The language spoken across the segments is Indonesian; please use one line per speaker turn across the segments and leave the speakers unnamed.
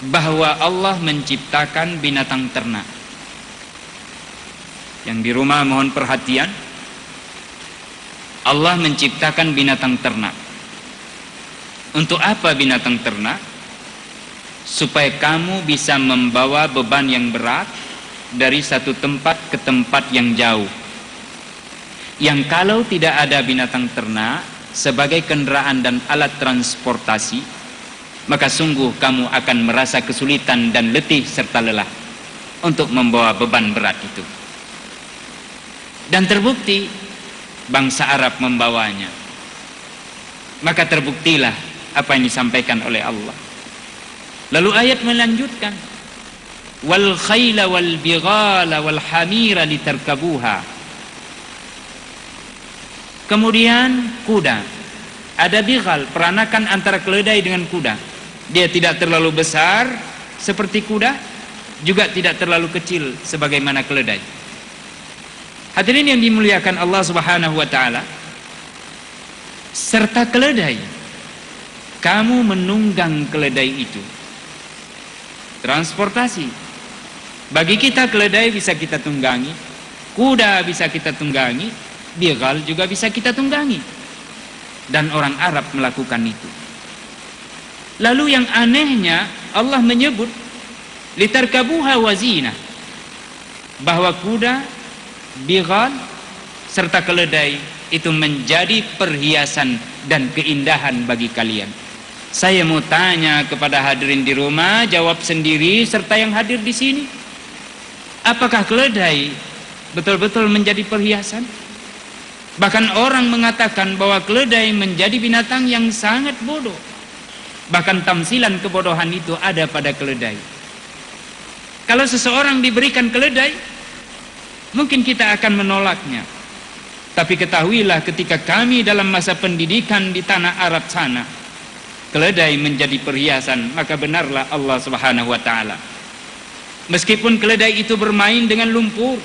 bahwa Allah menciptakan binatang ternak. Yang di rumah mohon perhatian, Allah menciptakan binatang ternak. Untuk apa binatang ternak? Supaya kamu bisa membawa beban yang berat dari satu tempat ke tempat yang jauh. Yang kalau tidak ada binatang ternak sebagai kendaraan dan alat transportasi, maka sungguh kamu akan merasa kesulitan dan letih serta lelah untuk membawa beban berat itu. Dan terbukti bangsa Arab membawanya. Maka terbuktilah apa yang disampaikan oleh Allah. Lalu ayat melanjutkan, wal khayla wal bighala wal hamira litarkabuha. Kemudian kuda. Ada bighal, peranakan antara keledai dengan kuda. Dia tidak terlalu besar seperti kuda, juga tidak terlalu kecil sebagaimana keledai. Hadirin yang dimuliakan Allah Subhanahu wa taala, serta keledai, kamu menunggang keledai itu. Transportasi. Bagi kita keledai bisa kita tunggangi, kuda bisa kita tunggangi, bighal juga bisa kita tunggangi. Dan orang Arab melakukan itu. Lalu yang anehnya Allah menyebut litarkabuha wazina, bahwa kuda, bighal serta keledai itu menjadi perhiasan dan keindahan bagi kalian. Saya mau tanya kepada hadirin di rumah, jawab sendiri serta yang hadir di sini. Apakah keledai betul-betul menjadi perhiasan? Bahkan orang mengatakan bahwa keledai menjadi binatang yang sangat bodoh. Bahkan tamsilan kebodohan itu ada pada keledai. Kalau seseorang diberikan keledai, mungkin kita akan menolaknya. Tapi ketahuilah ketika kami dalam masa pendidikan di tanah Arab sana, keledai menjadi perhiasan, maka benarlah Allah Subhanahu wa taala. Meskipun keledai itu bermain dengan lumpur,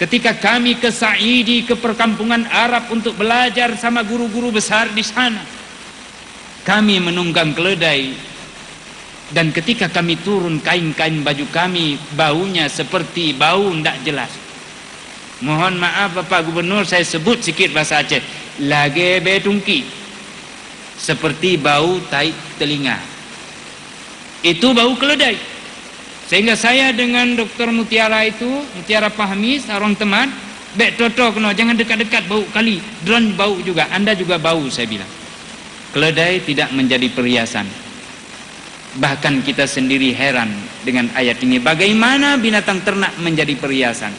ketika kami ke Saidi, ke perkampungan Arab untuk belajar sama guru-guru besar di sana, kami menunggang keledai, dan ketika kami turun, kain-kain baju kami baunya seperti bau tidak jelas. Mohon maaf Bapak Gubernur, saya sebut sikit bahasa Aceh, lage betungki, seperti bau tai telinga. Itu bau keledai. Sehingga saya dengan Dr. Mutiara itu, Mutiara Fahmi, seorang teman, bek totok no, jangan dekat-dekat bau kali, drone bau juga, Anda juga bau, saya bilang. Keledai tidak menjadi perhiasan. Bahkan kita sendiri heran dengan ayat ini, bagaimana binatang ternak menjadi perhiasan?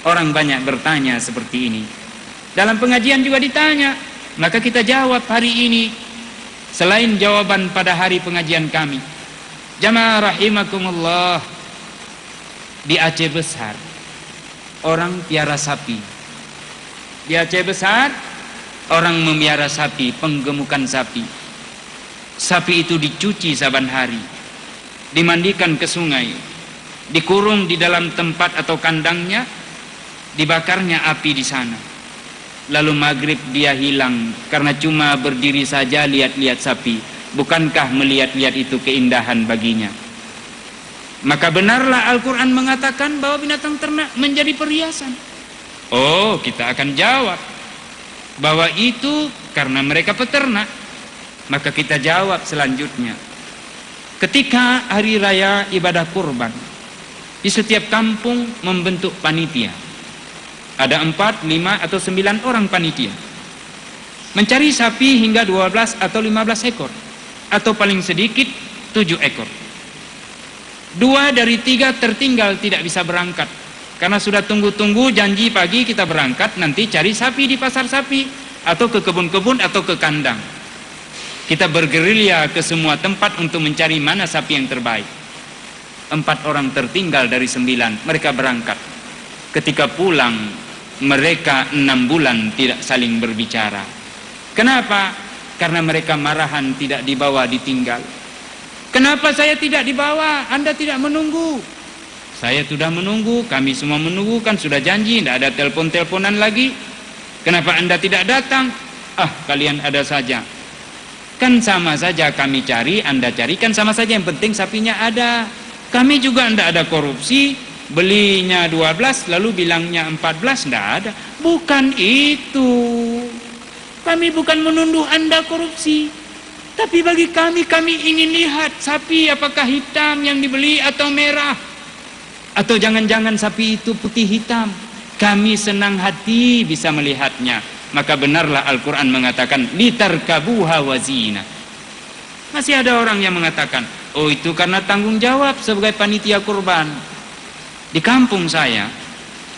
Orang banyak bertanya seperti ini. Dalam pengajian juga ditanya, maka kita jawab hari ini selain jawaban pada hari pengajian kami. Jamaah rahimakumullah, di Aceh Besar orang piara sapi. Di Aceh Besar orang memelihara sapi, penggemukan sapi. Sapi itu dicuci saban hari, dimandikan ke sungai, dikurung di dalam tempat atau kandangnya, dibakarnya api di sana. Lalu maghrib dia hilang karena cuma berdiri saja lihat-lihat sapi. Bukankah melihat-lihat itu keindahan baginya? Maka benarlah Al-Quran mengatakan bahwa binatang ternak menjadi perhiasan. Oh, kita akan jawab bahwa itu karena mereka peternak. Maka kita jawab selanjutnya, ketika hari raya ibadah kurban, di setiap kampung membentuk panitia. Ada 4, 5 atau 9 orang panitia, mencari sapi hingga 12 atau 15 ekor, atau paling sedikit 7 ekor. 2 dari 3 tertinggal tidak bisa berangkat, karena sudah tunggu-tunggu janji pagi kita berangkat, nanti cari sapi di pasar sapi, atau ke kebun-kebun atau ke kandang. Kita bergerilya ke semua tempat untuk mencari mana sapi yang terbaik. 4 orang tertinggal dari 9, mereka berangkat. Ketika pulang, mereka 6 bulan tidak saling berbicara. Kenapa? Karena mereka marahan tidak dibawa, ditinggal. Kenapa saya tidak dibawa? Anda tidak menunggu. Saya sudah menunggu, kami semua menunggu, kan sudah janji, tidak ada telepon-teleponan lagi. Kenapa Anda tidak datang? Ah, kalian ada saja. Kan sama saja kami cari, Anda cari, kan sama saja, yang penting sapinya ada. Kami juga tidak ada korupsi, belinya 12 lalu bilangnya 14, tidak ada. Bukan itu. Kami bukan menuduh Anda korupsi. Tapi bagi kami ingin lihat sapi apakah hitam yang dibeli atau merah. Atau jangan-jangan sapi itu putih hitam. Kami senang hati bisa melihatnya. Maka benarlah Al-Quran mengatakan litarkabuha wazina. Masih ada orang yang mengatakan, oh itu karena tanggung jawab sebagai panitia kurban. Di kampung saya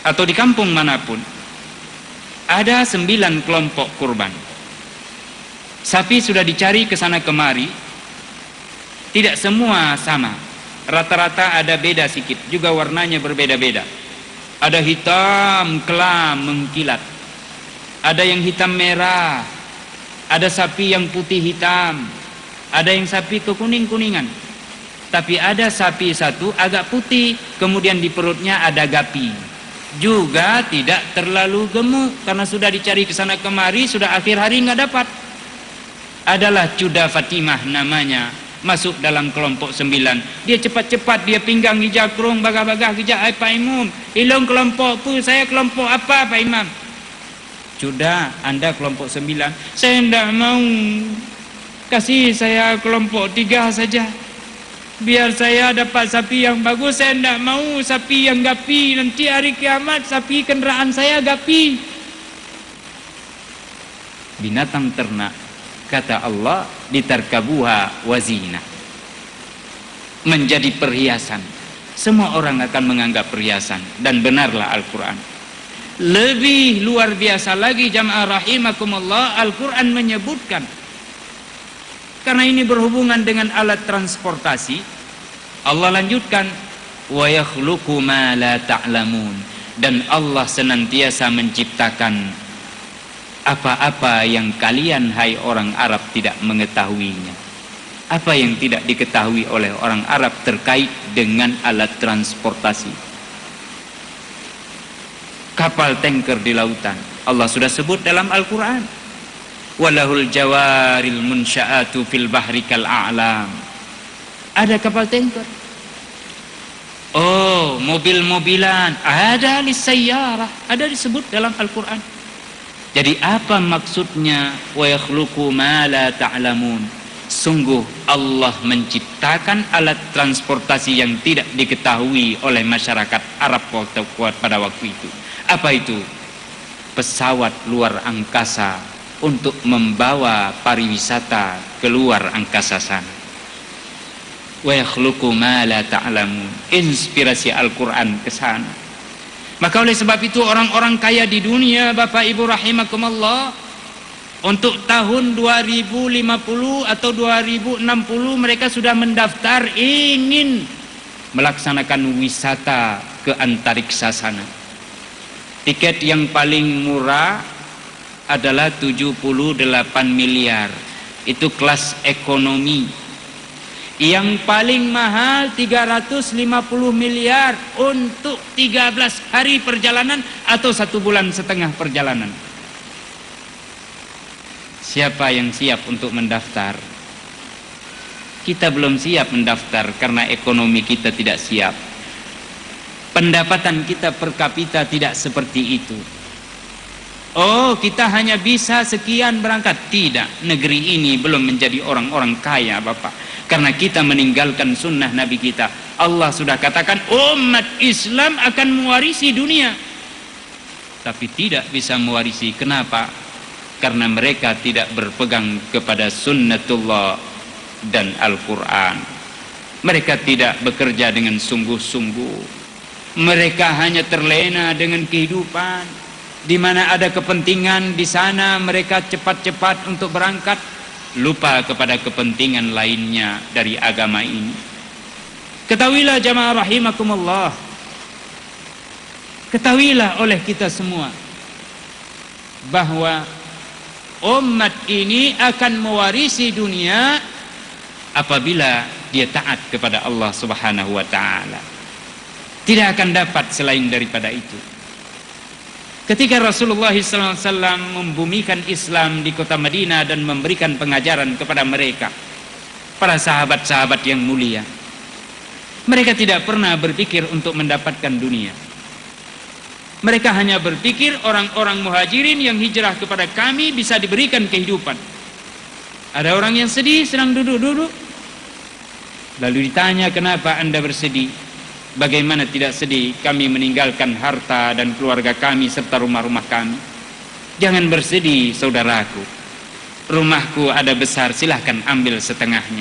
atau di kampung manapun ada 9 kelompok kurban. Sapi sudah dicari ke sana kemari, tidak semua sama. Rata-rata ada beda sedikit, juga warnanya berbeda-beda. Ada hitam kelam mengkilat, ada yang hitam merah, ada sapi yang putih hitam, ada yang sapi kekuning-kuningan. Tapi ada sapi satu agak putih, kemudian di perutnya ada gapi. Juga tidak terlalu gemuk, karena sudah dicari ke sana kemari, sudah akhir hari nggak dapat. Adalah Cuda Fatimah namanya, masuk dalam kelompok 9. Dia cepat-cepat, dia pinggang di jakrung, bagah-bagah kerja, Pak Imam, ilung kelompok pu, saya kelompok apa Pak Imam? Sudah, Anda kelompok 9. Saya tidak mau. Kasih saya kelompok 3 saja. Biar saya dapat sapi yang bagus. Saya tidak mau sapi yang gapi. Nanti hari kiamat sapi kendaraan saya gapi. Binatang ternak, kata Allah, litarkabuha wazina. Menjadi perhiasan. Semua orang akan menganggap perhiasan. Dan benarlah Al-Quran. Lebih luar biasa lagi jamaah rahimakumullah, Al-Quran menyebutkan, karena ini berhubungan dengan alat transportasi, Allah lanjutkan, wa yakhluqu ma la ta'lamun, dan Allah senantiasa menciptakan apa-apa yang kalian hai orang Arab tidak mengetahuinya. Apa yang tidak diketahui oleh orang Arab terkait dengan alat transportasi. Kapal tanker di lautan, Allah sudah sebut dalam Al-Quran, walahul jawaril munsya'atu fil bahri kal a'lam. Ada kapal tanker. Oh, mobil-mobilan, ada lisayyarah, ada disebut dalam Al-Quran. Jadi apa maksudnya wa yakhluqu ma la ta'lamun? Sungguh Allah menciptakan alat transportasi yang tidak diketahui oleh masyarakat Arab pada waktu itu. Apa itu? Pesawat luar angkasa untuk membawa pariwisata keluar angkasa sana. Wa yakhluqu ma la ta'lamun. Inspirasi Al-Quran ke sana. Maka oleh sebab itu orang-orang kaya di dunia, Bapak Ibu rahimakumullah, untuk tahun 2050 atau 2060 mereka sudah mendaftar ingin melaksanakan wisata ke antariksa sana. Tiket yang paling murah adalah 78 miliar. Itu kelas ekonomi. Yang paling mahal 350 miliar untuk 13 hari perjalanan atau 1,5 bulan perjalanan. Siapa yang siap untuk mendaftar? Kita belum siap mendaftar karena ekonomi kita tidak siap. Pendapatan kita per kapita tidak seperti itu. Oh, kita hanya bisa sekian berangkat. Tidak, negeri ini belum menjadi orang-orang kaya, Bapak. Karena kita meninggalkan sunnah Nabi kita. Allah sudah katakan umat Islam akan mewarisi dunia, tapi tidak bisa mewarisi. Kenapa? Karena mereka tidak berpegang kepada sunnatullah dan Al-Quran. Mereka tidak bekerja dengan sungguh-sungguh. Mereka hanya terlena dengan kehidupan. Di mana ada kepentingan, di sana mereka cepat-cepat untuk berangkat, lupa kepada kepentingan lainnya dari agama ini. Ketahuilah jamaah rahimakumullah, ketahuilah oleh kita semua bahwa umat ini akan mewarisi dunia apabila dia taat kepada Allah Subhanahu wa taala. Tidak akan dapat selain daripada itu. Ketika Rasulullah SAW membumikan Islam di kota Madinah dan memberikan pengajaran kepada mereka, para sahabat-sahabat yang mulia, mereka tidak pernah berpikir untuk mendapatkan dunia. Mereka hanya berpikir orang-orang muhajirin yang hijrah kepada kami bisa diberikan kehidupan. Ada orang yang sedih sedang duduk-duduk, lalu ditanya, kenapa anda bersedih? Bagaimana tidak sedih? Kami meninggalkan harta dan keluarga kami serta rumah-rumah kami. Jangan bersedih saudaraku, rumahku ada besar, silahkan ambil setengahnya.